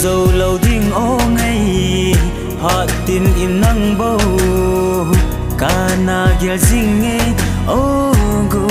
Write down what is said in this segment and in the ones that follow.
dầu lâu thinh ô ngay họ tin im năng bầu ca na gel zing nghe ô go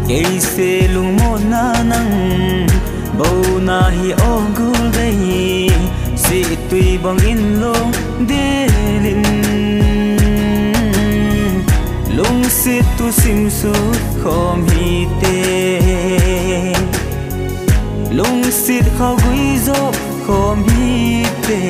cây se lung mo na nang bầu na hi ô go đây si tùy bằng in long de lin lung si tu sim su khom hi te lung sit khao gui zo khom hi te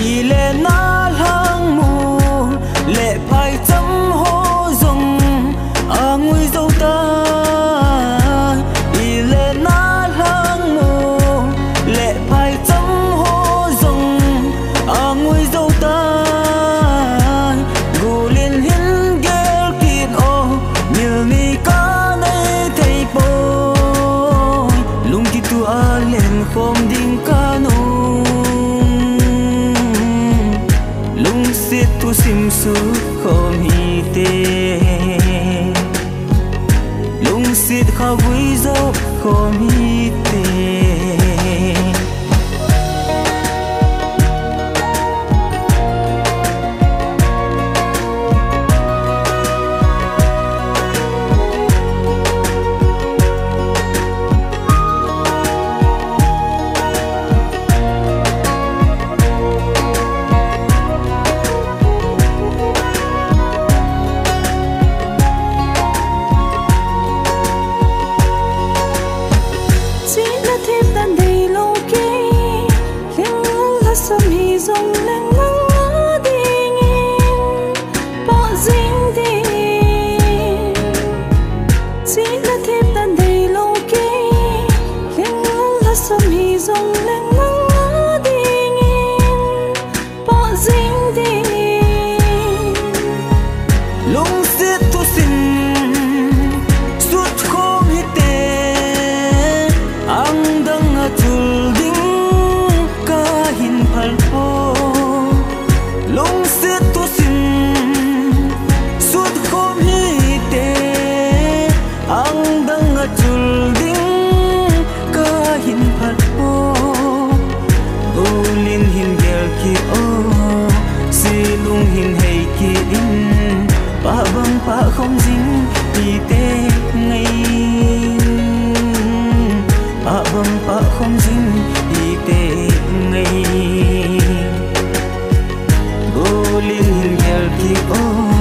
ile na lang mu lệ phai chấm hô rồng ngui dâu ta ile na lang mu lệ phai chấm hô rồng ngui dâu ta gu liên hin gel kít ô như mi ca nay thấy bôi lung kít tu a lên khom đinh ca nô sit tu sim su khom hi te lung sit khao vui zo khom hi te dòng lên ngỡ đi nghiêng bỏ dính đi chỉ là thêm tàn đầy lâu kê lên ngỡ là sớm hi dòng lên ngỡ đi nghiêng bỏ dính đi lung xiết tu xin suốt khom hi te ang dang a chul ding ka hin phal pho lung xiết tu xin suốt khom hi te ang dang a chul ding ka hin phal pho o lin hin gel ki o si lung hin hay ki in pa bang pa không dính đi te ngay pa bang pa không dính đi te ngay go lin hin gel ki o